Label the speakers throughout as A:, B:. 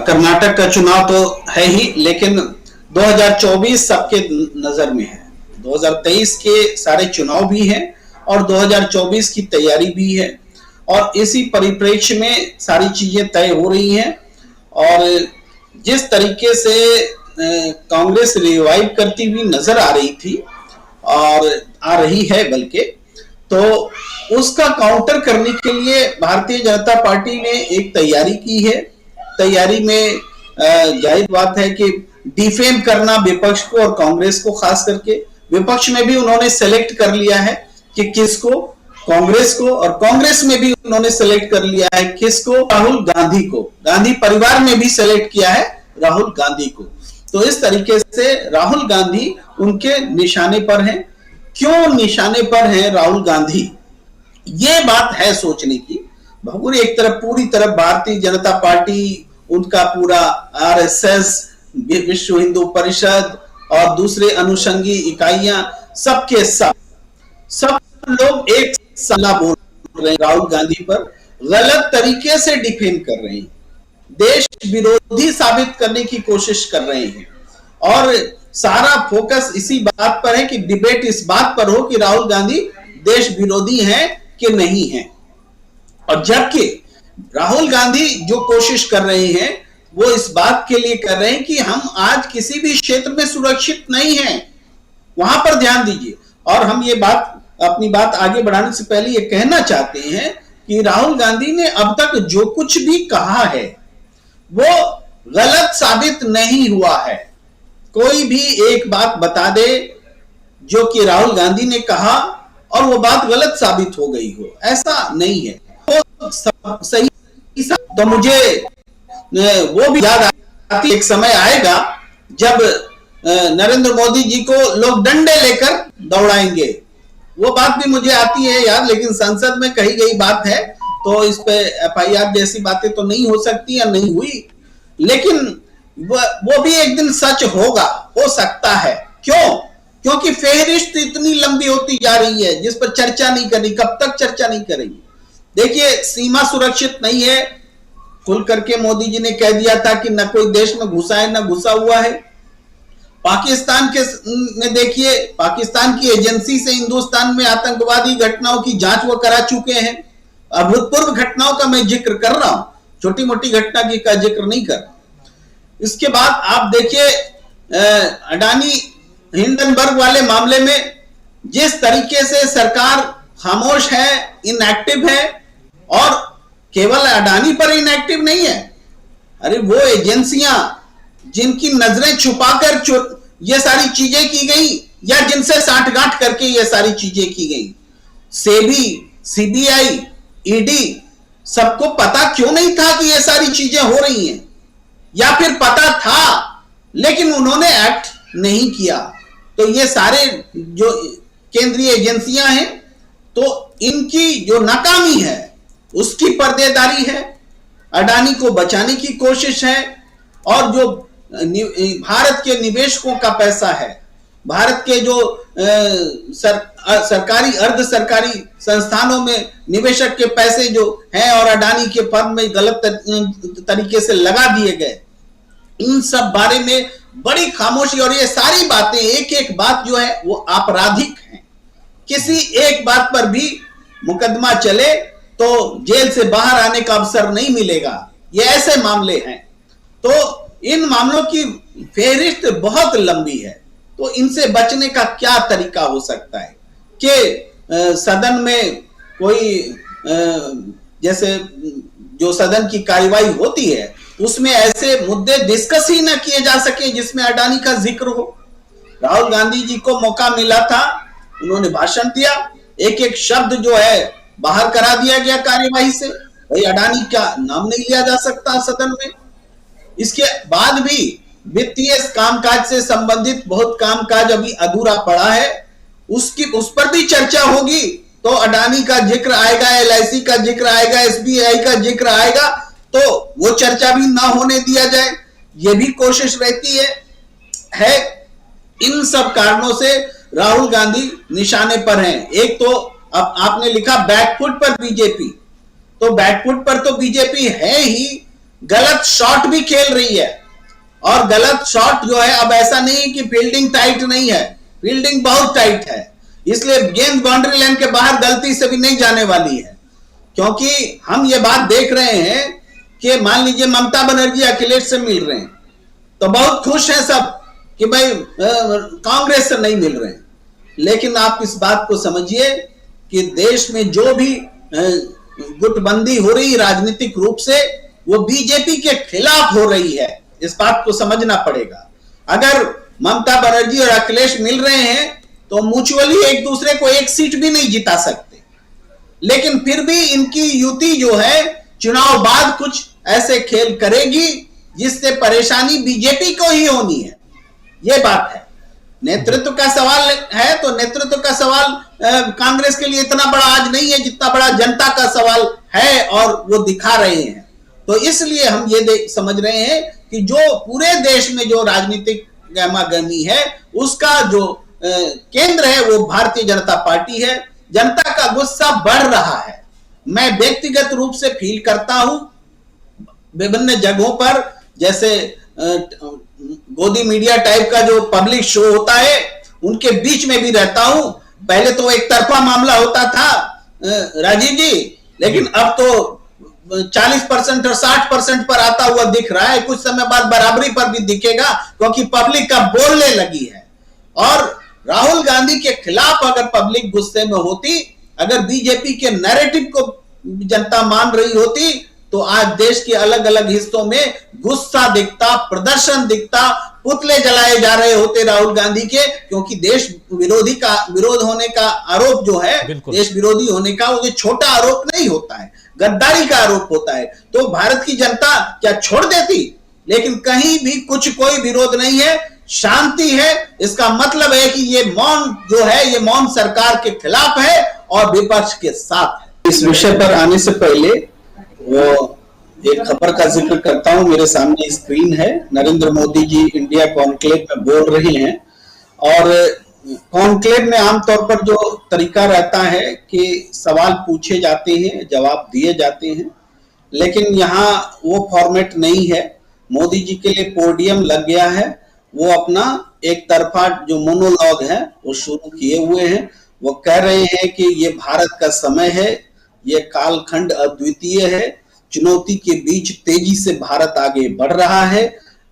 A: कर्नाटक का चुनाव तो है ही, लेकिन 2024 सबके नजर में है। 2023 के सारे चुनाव भी हैं और 2024 की तैयारी भी है, और इसी परिप्रेक्ष्य में सारी चीजें तय हो रही हैं। और जिस तरीके से कांग्रेस रिवाइव करती हुई नजर आ रही थी और आ रही है बल्कि, तो उसका काउंटर करने के लिए भारतीय जनता पार्टी ने एक तैयारी की है। तैयारी में जाहिर बात है कि डिफेम करना विपक्ष को और कांग्रेस को, खास करके विपक्ष में भी उन्होंने सेलेक्ट कर लिया है कि किसको, कांग्रेस को, और कांग्रेस में भी उन्होंने सेलेक्ट कर लिया है किसको, राहुल गांधी को। गांधी परिवार में भी सेलेक्ट किया है राहुल गांधी को। तो इस तरीके से राहुल गांधी उनके निशाने पर हैं। क्यों निशाने पर है राहुल गांधी, ये बात है सोचने की। पूरी तरफ भारतीय जनता पार्टी, उनका पूरा आरएसएस, विश्व हिंदू परिषद और दूसरे अनुषंगी इकाइयां, सब लोग एक सलाह बोल रहे हैं, राहुल गांधी पर गलत तरीके से डिफेंड कर रहे हैं, देश विरोधी साबित करने की कोशिश कर रहे हैं। और सारा फोकस इसी बात पर है कि डिबेट इस बात पर हो कि राहुल गांधी देश विरोधी हैं कि नहीं हैं। और जबकि राहुल गांधी जो कोशिश कर रहे हैं वो इस बात के लिए कर रहे हैं कि हम आज किसी भी क्षेत्र में सुरक्षित नहीं हैं, वहां पर ध्यान दीजिए। और हम ये अपनी बात आगे बढ़ाने से पहले ये कहना चाहते हैं कि राहुल गांधी ने अब तक जो कुछ भी कहा है वो गलत साबित नहीं हुआ है। कोई भी एक बात बता दे जो कि राहुल गांधी ने कहा और वो बात गलत साबित हो गई हो, ऐसा नहीं है। तो सही, तो मुझे वो भी याद आती, एक समय आएगा जब नरेंद्र मोदी जी को लोग डंडे लेकर दौड़ाएंगे। वो बात भी मुझे आती है यार, लेकिन संसद में कही गई बात है तो इस पे एफआईआर जैसी बातें तो नहीं हो सकती या नहीं हुई, लेकिन वो भी एक दिन सच होगा, हो सकता है। क्यों? क्योंकि फेहरिस्त इतनी लंबी होती जा रही है जिस पर चर्चा नहीं करनी। कब तक चर्चा नहीं करेंगे? देखिए, सीमा सुरक्षित नहीं है, खुल करके मोदी जी ने कह दिया था कि न कोई देश में घुसा है न घुसा हुआ है। पाकिस्तान में देखिए, पाकिस्तान की एजेंसी से हिंदुस्तान में आतंकवादी घटनाओं की जांच वो करा चुके हैं। अभूतपूर्व घटनाओं का मैं जिक्र कर रहा हूं, छोटी मोटी घटना की का जिक्र नहीं कर। इसके बाद आप देखिए अडानी हिंडनबर्ग वाले मामले में जिस तरीके से सरकार खामोश है, इनएक्टिव है, और केवल अडानी पर इनएक्टिव नहीं है, अरे वो एजेंसियां जिनकी नजरें छुपाकर ये सारी चीजें की गई या जिनसे साठगांठ करके ये सारी चीजें की गई, सेबी, सीबीआई, ईडी, सबको पता क्यों नहीं था कि ये सारी चीजें हो रही हैं? या फिर पता था लेकिन उन्होंने एक्ट नहीं किया? तो ये सारे जो केंद्रीय एजेंसियां हैं, तो इनकी जो नाकामी है उसकी पर्देदारी है, अडानी को बचाने की कोशिश है, और जो भारत के निवेशकों का पैसा है, भारत के जो सरकारी अर्ध सरकारी संस्थानों में निवेशक के पैसे जो हैं और अडानी के फर्म में गलत तरीके से लगा दिए गए, इन सब बारे में बड़ी खामोशी। और ये सारी बातें, एक एक बात जो है वो आपराधिक है। किसी एक बात पर भी मुकदमा चले तो जेल से बाहर आने का अवसर नहीं मिलेगा। ये ऐसे मामले हैं। तो इन मामलों की फेहरिस्त बहुत लंबी है। तो इनसे बचने का क्या तरीका हो सकता है कि सदन में कोई जैसे जो सदन की कार्यवाही होती है उसमें ऐसे मुद्दे डिस्कस ही ना किए जा सके जिसमें अडानी का जिक्र हो। राहुल गांधी जी को मौका मिला था, उन्होंने भाषण दिया, एक एक शब्द जो है बाहर करा दिया गया कार्यवाही से। भाई अडानी का नाम नहीं लिया जा सकता सदन में। इसके बाद भी वित्तीय कामकाज से संबंधित बहुत कामकाज अभी अधूरा पड़ा है, उस पर भी चर्चा होगी तो अडानी का जिक्र आएगा, एलआईसी का जिक्र आएगा, एसबीआई का जिक्र आएगा, तो वो चर्चा भी ना होने दिया जाए, ये भी कोशिश रहती है। इन सब कारणों से राहुल गांधी निशाने पर हैं। एक तो अब आपने लिखा बैकफुट पर बीजेपी, तो बैकफुट पर तो बीजेपी है ही, गलत शॉट भी खेल रही है। और गलत शॉट जो है, अब ऐसा नहीं कि फील्डिंग टाइट नहीं है, फील्डिंग बहुत टाइट है, इसलिए गेंद बाउंड्री लाइन के बाहर गलती से भी नहीं जाने वाली है। क्योंकि हम ये बात देख रहे हैं कि मान लीजिए ममता बनर्जी अखिलेश से मिल रहे हैं तो बहुत खुश हैं सब कि भाई कांग्रेस से नहीं मिल रहे हैं, लेकिन आप इस बात को समझिए कि देश में जो भी गुटबंदी हो रही राजनीतिक रूप से, वो बीजेपी के खिलाफ हो रही है। इस बात को समझना पड़ेगा। अगर ममता बनर्जी और अखिलेश मिल रहे हैं तो म्यूचुअली एक दूसरे को एक सीट भी नहीं जिता सकते, लेकिन फिर भी इनकी युति जो है चुनाव बाद कुछ ऐसे खेल करेगी जिससे परेशानी बीजेपी को ही होनी है। यह बात है। नेतृत्व का सवाल है तो नेतृत्व का सवाल कांग्रेस के लिए इतना बड़ा आज नहीं है जितना बड़ा जनता का सवाल है, और वो दिखा रहे हैं। तो इसलिए हम ये समझ रहे हैं कि जो पूरे देश में जो राजनीतिक गहमागहमी है उसका जो केंद्र है वो भारतीय जनता पार्टी है। जनता का गुस्सा बढ़ रहा है, मैं व्यक्तिगत रूप से फील करता हूं। विभिन्न जगहों पर जैसे गोदी मीडिया टाइप का जो पब्लिक शो होता है उनके बीच में भी रहता हूं। पहले तो एक तरफा मामला होता था राजीव जी, लेकिन अब तो 40% और 60% पर आता हुआ दिख रहा है। कुछ समय बाद बराबरी पर भी दिखेगा, क्योंकि पब्लिक का बोलने लगी है। और राहुल गांधी के खिलाफ अगर पब्लिक गुस्से में होती, अगर बीजेपी के नैरेटिव को जनता मान रही होती, तो आज देश के अलग अलग हिस्सों में गुस्सा दिखता, प्रदर्शन दिखता, पुतले जलाए जा रहे होते राहुल गांधी के। क्योंकि देश विरोध होने का आरोप जो है, देश विरोधी होने का वो छोटा आरोप नहीं होता है, गद्दारी का आरोप होता है। तो भारत की जनता क्या छोड़ देती? लेकिन कहीं भी कोई विरोध नहीं है, शांति है। इसका मतलब है कि ये मौन जो है, ये मौन सरकार के खिलाफ है और विपक्ष के साथ है। इस विषय पर आने से पहले वो एक खबर का जिक्र करता हूं। मेरे सामने स्क्रीन है, नरेंद्र मोदी जी इंडिया कॉन्क्लेव में बोल रहे हैं। और कॉन्क्लेव में आमतौर पर जो तरीका रहता है कि सवाल पूछे जाते हैं, जवाब दिए जाते हैं, लेकिन यहाँ वो फॉर्मेट नहीं है। मोदी जी के लिए पोडियम लग गया है, वो अपना एक तरफा जो मोनोलॉग है वो शुरू किए हुए हैं। वो कह रहे हैं कि ये भारत का समय है, ये कालखंड अद्वितीय है, चुनौती के बीच तेजी से भारत आगे बढ़ रहा है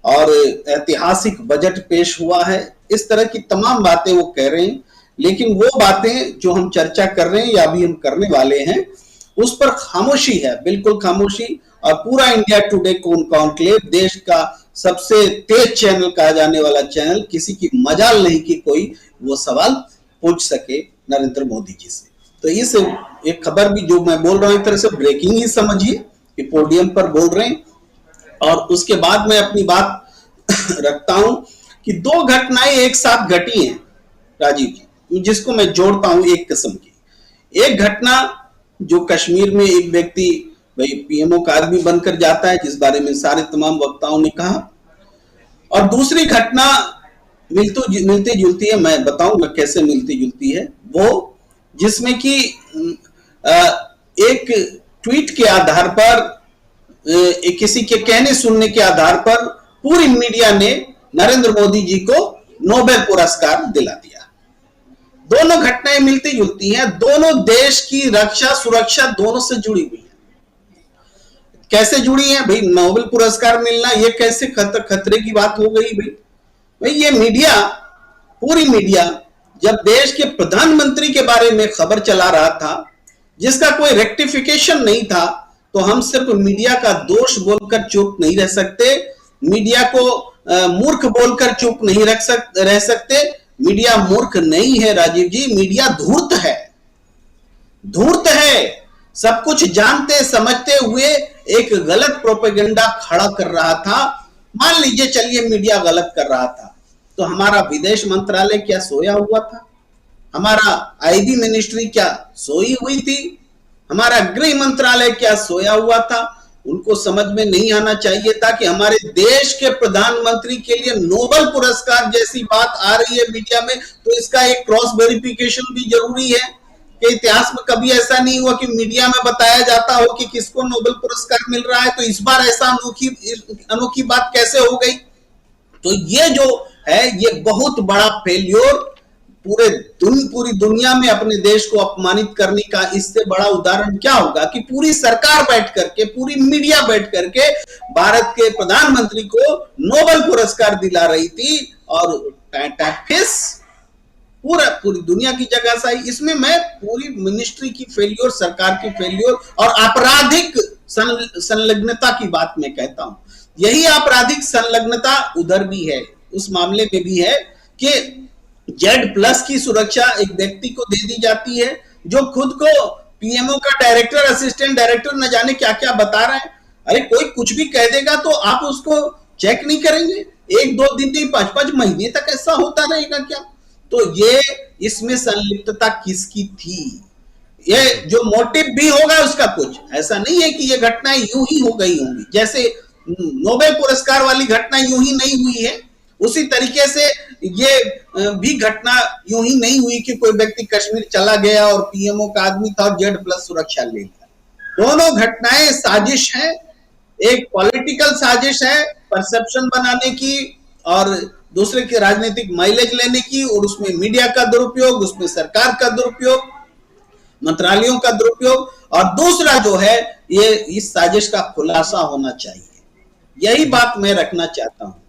A: और ऐतिहासिक बजट पेश हुआ है। इस तरह की तमाम बातें वो कह रहे हैं। लेकिन वो बातें जो हम चर्चा कर रहे हैं या अभी हम करने वाले हैं, उस पर खामोशी है, बिल्कुल खामोशी। और पूरा इंडिया टुडे कॉन्क्लेव, देश का सबसे तेज चैनल कहा जाने वाला चैनल, किसी की मजाल नहीं कि कोई वो सवाल पूछ सके नरेंद्र मोदी जी से। तो इस एक खबर भी जो मैं बोल रहा हूं एक तरह से ब्रेकिंग ही समझिए कि पोडियम पर बोल रहे हैं। और उसके बाद मैं अपनी बात रखता हूं कि दो घटनाएं एक साथ घटी हैं राजीव जी, जिसको मैं जोड़ता हूं एक किस्म की। एक घटना जो कश्मीर में एक व्यक्ति भाई पीएमओ का आदमी बनकर जाता है, जिस बारे में सारे तमाम वक्ताओं ने कहा। और दूसरी घटना मिलती जुलती है, मैं बताऊंगा कैसे मिलती जुलती है वो, जिसमें कि एक ट्वीट के आधार पर, किसी के कहने सुनने के आधार पर पूरी मीडिया ने नरेंद्र मोदी जी को नोबेल पुरस्कार दिला दिया। दोनों घटनाएं मिलती जुलती हैं, दोनों देश की रक्षा सुरक्षा दोनों से जुड़ी हुई है। कैसे जुड़ी है भाई? नोबेल पुरस्कार मिलना ये कैसे खतरे की बात हो गई भाई? ये मीडिया, पूरी मीडिया जब देश के प्रधानमंत्री के बारे में खबर चला रहा था जिसका कोई रेक्टिफिकेशन नहीं था, तो हम सिर्फ मीडिया का दोष बोलकर चुप नहीं रह सकते, मीडिया को मूर्ख बोलकर चुप नहीं रह सकते। मीडिया मूर्ख नहीं है राजीव जी, मीडिया धूर्त है, धूर्त है। सब कुछ जानते समझते हुए एक गलत प्रोपेगेंडा खड़ा कर रहा था। मान लीजिए चलिए मीडिया गलत कर रहा था, तो हमारा विदेश मंत्रालय क्या सोया हुआ था? हमारा आईबी मिनिस्ट्री क्या सोई हुई थी? हमारा गृह मंत्रालय क्या सोया हुआ था? उनको समझ में नहीं आना चाहिए था कि हमारे देश के प्रधानमंत्री के लिए नोबेल पुरस्कार जैसी बात आ रही है मीडिया में, तो इसका एक क्रॉस वेरिफिकेशन भी जरूरी है। कि इतिहास में कभी ऐसा नहीं हुआ कि मीडिया में बताया जाता हो कि किसको नोबेल पुरस्कार मिल रहा है, तो इस बार ऐसा अनोखी बात कैसे हो गई। तो ये जो है ये बहुत बड़ा फेल्योर, पूरी दुनिया में अपने देश को अपमानित करने का इससे बड़ा उदाहरण क्या होगा कि पूरी सरकार बैठ करके, पूरी मीडिया बैठ करके भारत के प्रधानमंत्री को नोबेल पुरस्कार दिला रही थी और पूरी दुनिया की जगहशाही। इसमें मैं पूरी मिनिस्ट्री की फेल्योर, सरकार की फेल्योर और आपराधिक संलग्नता की बात मैं कहता हूं। यही आपराधिक संलग्नता उधर भी है, उस मामले में भी है कि Z+ की सुरक्षा एक व्यक्ति को दे दी जाती है जो खुद को पीएमओ का डायरेक्टर, असिस्टेंट डायरेक्टर न जाने क्या क्या बता रहा है। अरे कोई कुछ भी कह देगा तो आप उसको चेक नहीं करेंगे, 1-2 दिन नहीं 5-5 महीने तक ऐसा होता रहेगा क्या? तो ये इसमें संलिप्तता किसकी थी? ये जो मोटिव भी होगा उसका कुछ ऐसा नहीं है कि ये घटनाएं यूं ही हो गई होंगी, जैसे नोबेल पुरस्कार वाली घटना यूं ही नहीं हुई है, उसी तरीके से ये भी घटना यूं ही नहीं हुई कि कोई व्यक्ति कश्मीर चला गया और पीएमओ का आदमी था और Z+ सुरक्षा ले लिया। दोनों घटनाएं साजिश है, एक पॉलिटिकल साजिश है परसेप्शन बनाने की और दूसरे के राजनीतिक माइलेज लेने की, और उसमें मीडिया का दुरुपयोग, उसमें सरकार का दुरुपयोग, मंत्रालयों का दुरुपयोग, और दूसरा जो है ये इस साजिश का खुलासा होना चाहिए। यही बात मैं रखना चाहता हूं।